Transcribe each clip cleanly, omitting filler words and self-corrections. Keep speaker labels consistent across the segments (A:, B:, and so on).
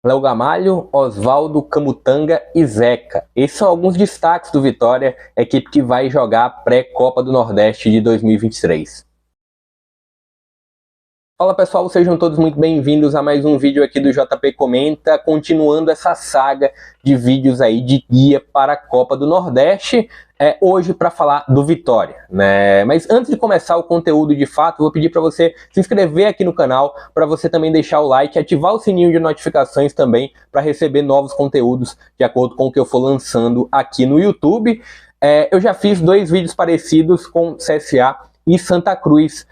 A: Léo Gamalho, Oswaldo, Camutanga e Zeca. Esses são alguns destaques do Vitória, equipe que vai jogar a pré-Copa do Nordeste de 2023. Fala pessoal, sejam todos muito bem-vindos a mais um vídeo aqui do JP Comenta, continuando essa saga de vídeos aí de guia para a Copa do Nordeste, hoje para falar do Vitória, né? Mas antes de começar o conteúdo de fato, vou pedir para você se inscrever aqui no canal, para você também deixar o like e ativar o sininho de notificações também, para receber novos conteúdos de acordo com o que eu for lançando aqui no YouTube. Eu já fiz 2 vídeos parecidos com CSA e Santa Cruz,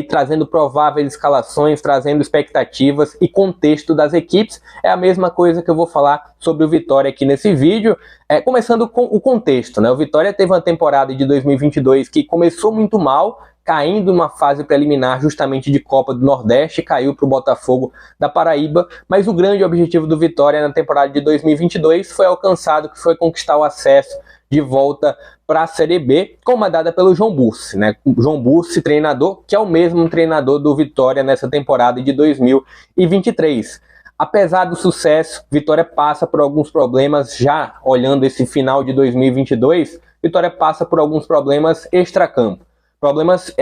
A: trazendo prováveis escalações, trazendo expectativas e contexto das equipes. É a mesma coisa que eu vou falar sobre o Vitória aqui nesse vídeo, começando com o contexto, né? O Vitória teve uma temporada de 2022 que começou muito mal, caindo numa fase preliminar justamente de Copa do Nordeste, caiu para o Botafogo da Paraíba, mas o grande objetivo do Vitória na temporada de 2022 foi alcançado, que foi conquistar o acesso de volta para a Série B, comandada pelo João Bursi, né? João Bursi, treinador, que é o mesmo treinador do Vitória nessa temporada de 2023. Apesar do sucesso, Vitória passa por alguns problemas, já olhando esse final de 2022, Vitória passa por alguns problemas extracampo. Problemas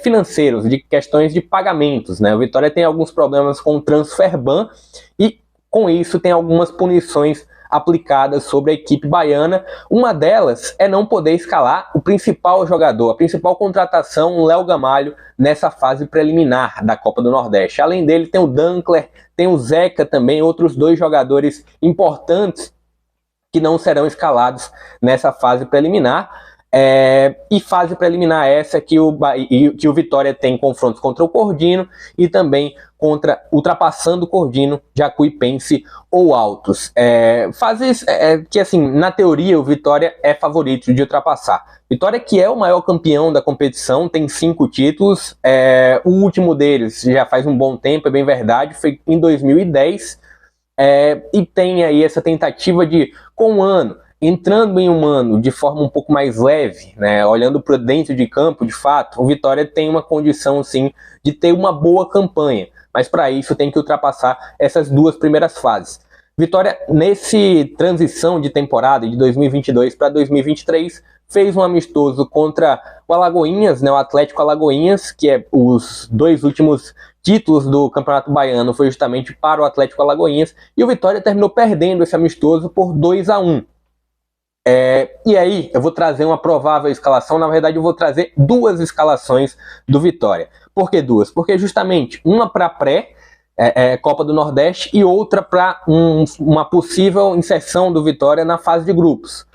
A: financeiros, de questões de pagamentos, né? O Vitória tem alguns problemas com o Transferban e, com isso, tem algumas punições aplicadas sobre a equipe baiana. Uma delas é não poder escalar o principal jogador, a principal contratação, o Léo Gamalho, nessa fase preliminar da Copa do Nordeste. Além dele, tem o Dankler, tem o Zeca também, outros 2 jogadores importantes que não serão escalados nessa fase preliminar. E fase preliminar essa que o Vitória tem confrontos contra o Cordino e também contra, ultrapassando o Cordino, Jacuipense ou Altos. Fases que, assim, na teoria o Vitória é favorito de ultrapassar. Vitória, que é o maior campeão da competição, tem 5 títulos, o último deles já faz um bom tempo, é bem verdade, foi em 2010, e tem aí essa tentativa de, com um ano, entrando em um ano de forma um pouco mais leve, né, olhando para dentro de campo, de fato, o Vitória tem uma condição, sim, de ter uma boa campanha, mas para isso tem que ultrapassar essas 2 primeiras fases. Vitória, nesse transição de temporada de 2022 para 2023, fez um amistoso contra o Alagoinhas, né, o Atlético Alagoinhas, que é os 2 últimos títulos do Campeonato Baiano foi justamente para o Atlético Alagoinhas, e o Vitória terminou perdendo esse amistoso por 2-1. E aí, eu vou trazer uma provável escalação, na verdade eu vou trazer 2 escalações do Vitória. Por que 2? Porque justamente uma para Copa do Nordeste e outra para uma possível inserção do Vitória na fase de grupos.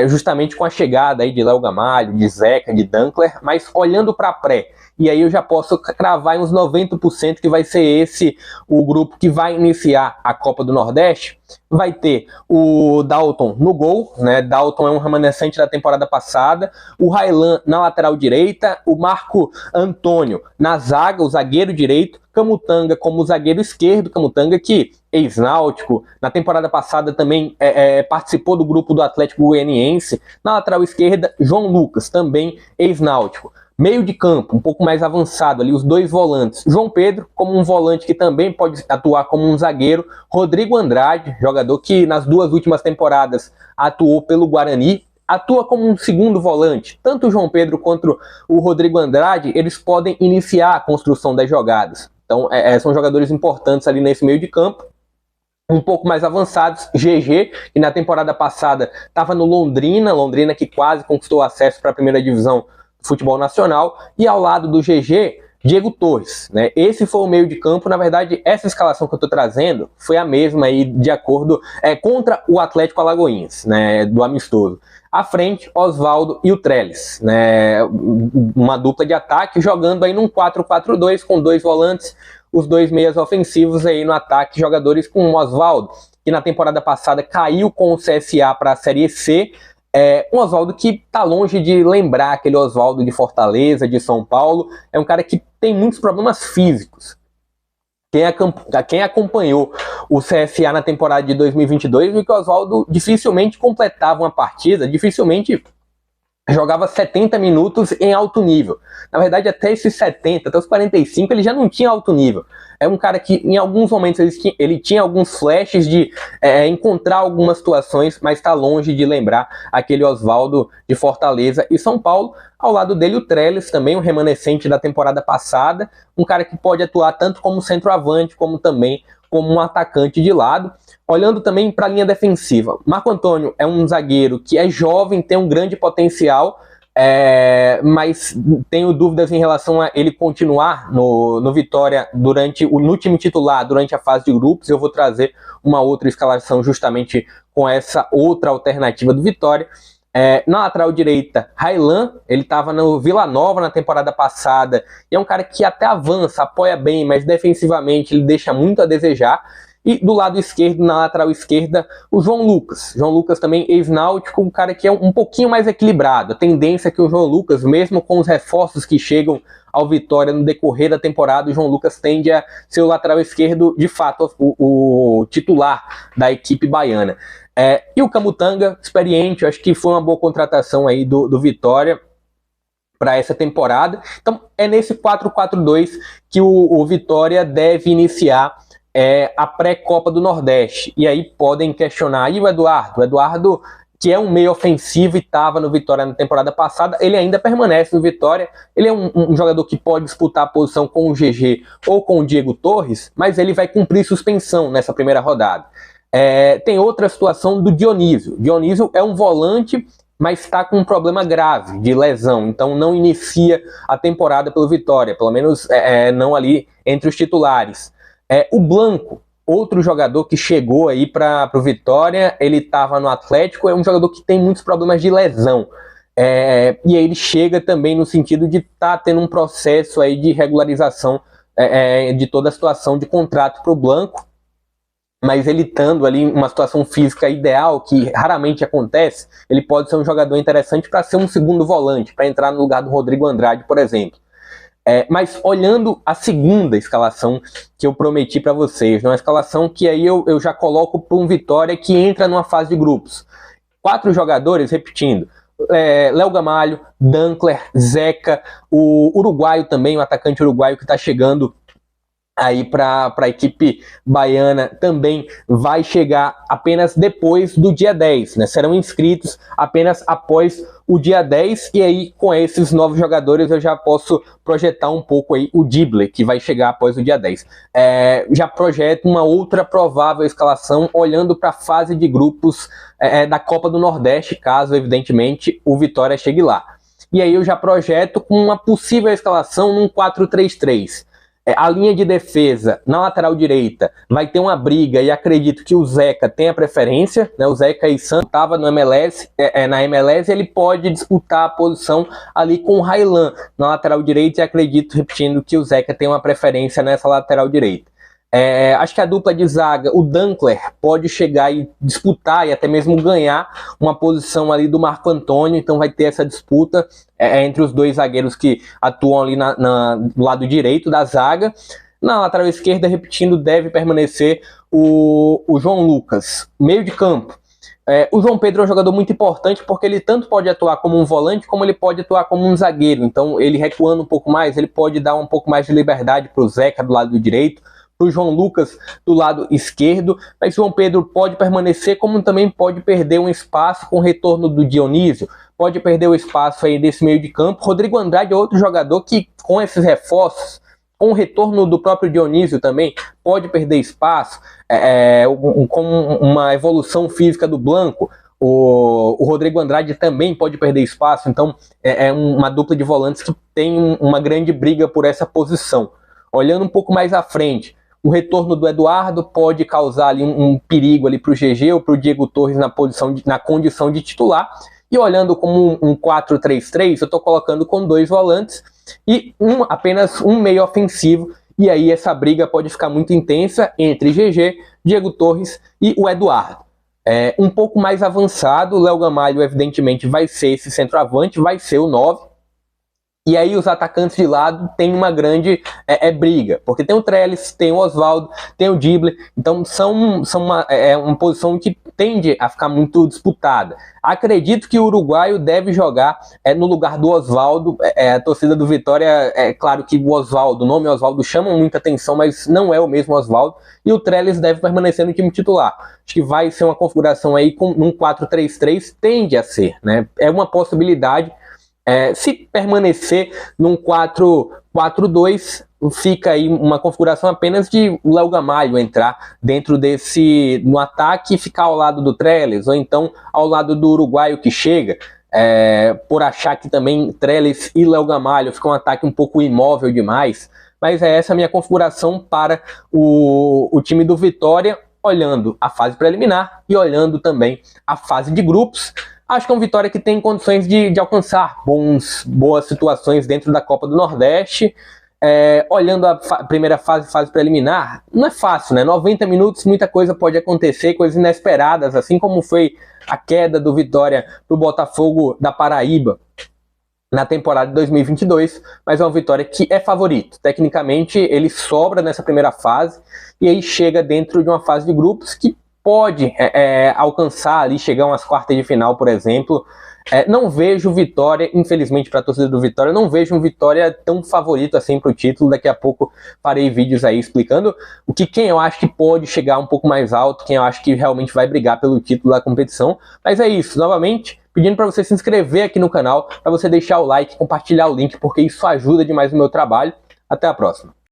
A: Justamente com a chegada aí de Léo Gamalho, de Zeca, de Dankler, mas olhando para pré. E aí eu já posso cravar em uns 90% que vai ser esse o grupo que vai iniciar a Copa do Nordeste. Vai ter o Dalton no gol, né? Dalton é um remanescente da temporada passada. O Railan na lateral direita. O Marco Antônio na zaga, o zagueiro direito. Camutanga como zagueiro esquerdo. Camutanga que, ex-náutico, na temporada passada também participou do grupo do Atlético Goianiense. Na lateral esquerda, João Lucas, também ex-náutico. Meio de campo, um pouco mais avançado ali, os 2 volantes. João Pedro, como um volante que também pode atuar como um zagueiro. Rodrigo Andrade, jogador que nas 2 últimas temporadas atuou pelo Guarani, atua como um segundo volante. Tanto o João Pedro quanto o Rodrigo Andrade, eles podem iniciar a construção das jogadas. Então, são jogadores importantes ali nesse meio de campo. Um pouco mais avançados, GG, que na temporada passada estava no Londrina que quase conquistou acesso para a primeira divisão futebol nacional, e ao lado do GG, Diego Torres, né? Esse foi o meio de campo. Na verdade, essa escalação que eu estou trazendo foi a mesma aí, de acordo contra o Atlético Alagoinhas, né, do amistoso. À frente, Oswaldo e o Trellis, né, uma dupla de ataque, jogando aí num 4-4-2 com 2 volantes, os 2 meias ofensivos aí no ataque, jogadores com o Oswaldo, que na temporada passada caiu com o CSA para a Série C. Um Oswaldo que tá longe de lembrar aquele Oswaldo de Fortaleza, de São Paulo. É um cara que tem muitos problemas físicos. Quem acompanhou o CSA na temporada de 2022 viu que o Oswaldo dificilmente completava uma partida, dificilmente jogava 70 minutos em alto nível. Na verdade, até esses 70, até os 45, ele já não tinha alto nível. É um cara que, em alguns momentos, ele tinha alguns flashes de encontrar algumas situações, mas está longe de lembrar aquele Oswaldo de Fortaleza e São Paulo. Ao lado dele, o Trellis, também um remanescente da temporada passada, um cara que pode atuar tanto como centroavante, como também como um atacante de lado. Olhando também para a linha defensiva, Marco Antônio é um zagueiro que é jovem, tem um grande potencial, mas tenho dúvidas em relação a ele continuar no Vitória no time titular durante a fase de grupos. Eu vou trazer uma outra escalação justamente com essa outra alternativa do Vitória. Na lateral direita, Raylan, ele estava no Vila Nova na temporada passada, e é um cara que até avança, apoia bem, mas defensivamente ele deixa muito a desejar. E do lado esquerdo, na lateral esquerda, o João Lucas. João Lucas também ex-náutico, um cara que é um pouquinho mais equilibrado. A tendência é que o João Lucas, mesmo com os reforços que chegam ao Vitória no decorrer da temporada, o João Lucas tende a ser o lateral esquerdo, de fato, o titular da equipe baiana. E o Camutanga, experiente, acho que foi uma boa contratação aí do Vitória para essa temporada. Então é nesse 4-4-2 que o Vitória deve iniciar a pré-Copa do Nordeste. E aí podem questionar aí o Eduardo, que é um meio ofensivo e estava no Vitória na temporada passada, ele ainda permanece no Vitória. Ele é um jogador que pode disputar a posição com o GG ou com o Diego Torres, mas ele vai cumprir suspensão nessa primeira rodada. Tem outra situação do Dionísio. Dionísio é um volante, mas está com um problema grave de lesão, então não inicia a temporada pelo Vitória, pelo menos não ali entre os titulares. O Blanco, outro jogador que chegou aí para o Vitória, ele estava no Atlético, é um jogador que tem muitos problemas de lesão. E aí ele chega também no sentido de estar tendo um processo aí de regularização de toda a situação de contrato para o Blanco, mas ele estando ali em uma situação física ideal, que raramente acontece, ele pode ser um jogador interessante para ser um segundo volante, para entrar no lugar do Rodrigo Andrade, por exemplo. Mas olhando a segunda escalação que eu prometi para vocês, uma escalação que aí eu já coloco para um Vitória que entra numa fase de grupos. 4 jogadores, repetindo, Léo Gamalho, Dankler, Zeca, o uruguaio também, o atacante uruguaio que está chegando aí para a equipe baiana, também vai chegar apenas depois do dia 10, né? Serão inscritos apenas após o dia 10, e aí com esses novos jogadores eu já posso projetar um pouco aí o Dible, que vai chegar após o dia 10. Já projeto uma outra provável escalação olhando para a fase de grupos da Copa do Nordeste, caso evidentemente o Vitória chegue lá. E aí eu já projeto com uma possível escalação num 4-3-3. A linha de defesa na lateral direita vai ter uma briga, e acredito que o Zeca tem a preferência, né? O Zeca e Santos estava no MLS, na MLS, ele pode disputar a posição ali com o Raylan na lateral direita, e acredito, repetindo, que o Zeca tem uma preferência nessa lateral direita. Acho que a dupla de zaga, o Dankler, pode chegar e disputar e até mesmo ganhar uma posição ali do Marco Antônio, então vai ter essa disputa entre os dois zagueiros que atuam ali do lado direito da zaga. Na lateral esquerda, repetindo, deve permanecer o João Lucas. Meio de campo, o João Pedro é um jogador muito importante porque ele tanto pode atuar como um volante como ele pode atuar como um zagueiro, então ele recuando um pouco mais, ele pode dar um pouco mais de liberdade para o Zeca do lado direito, para o João Lucas do lado esquerdo, mas João Pedro pode permanecer, como também pode perder um espaço com o retorno do Dionísio, pode perder o espaço aí desse meio de campo. Rodrigo Andrade é outro jogador que, com esses reforços, com o retorno do próprio Dionísio também, pode perder espaço, com uma evolução física do Blanco, o Rodrigo Andrade também pode perder espaço, então uma dupla de volantes que tem uma grande briga por essa posição. Olhando um pouco mais à frente, o retorno do Eduardo pode causar ali um perigo ali para o GG ou para o Diego Torres na condição de titular. E olhando como um 4-3-3, eu estou colocando com 2 volantes e apenas um meio ofensivo. E aí essa briga pode ficar muito intensa entre GG, Diego Torres e o Eduardo. Um pouco mais avançado, o Léo Gamalho evidentemente vai ser esse centroavante, vai ser o 9. E aí os atacantes de lado têm uma grande briga, porque tem o Trellis, tem o Oswaldo, tem o Dibbler, então uma posição que tende a ficar muito disputada. Acredito que o uruguaio deve jogar no lugar do Oswaldo. A torcida do Vitória, claro que o nome Oswaldo chama muita atenção, mas não é o mesmo Oswaldo, e o Trellis deve permanecer no time titular. Acho que vai ser uma configuração aí com um 4-3-3, tende a ser, né? É uma possibilidade. Se permanecer num 4-4-2, fica aí uma configuração apenas de o Léo Gamalho entrar dentro no ataque e ficar ao lado do Trellis, ou então ao lado do uruguaio que chega, por achar que também Trellis e Léo Gamalho ficam um ataque um pouco imóvel demais. Mas essa a minha configuração para o time do Vitória, olhando a fase preliminar e olhando também a fase de grupos. Acho que é um Vitória que tem condições de alcançar boas situações dentro da Copa do Nordeste. Olhando a primeira fase preliminar, não é fácil, né? 90 minutos, muita coisa pode acontecer, coisas inesperadas, assim como foi a queda do Vitória para o Botafogo da Paraíba na temporada de 2022, mas é uma Vitória que é favorito. Tecnicamente, ele sobra nessa primeira fase e aí chega dentro de uma fase de grupos que pode alcançar ali, chegar umas quartas de final, por exemplo. Não vejo Vitória, infelizmente para a torcida do Vitória, não vejo um Vitória tão favorito assim para o título. Daqui a pouco farei vídeos aí explicando quem eu acho que pode chegar um pouco mais alto, quem eu acho que realmente vai brigar pelo título da competição. Mas é isso, novamente, pedindo para você se inscrever aqui no canal, para você deixar o like, compartilhar o link, porque isso ajuda demais o meu trabalho. Até a próxima.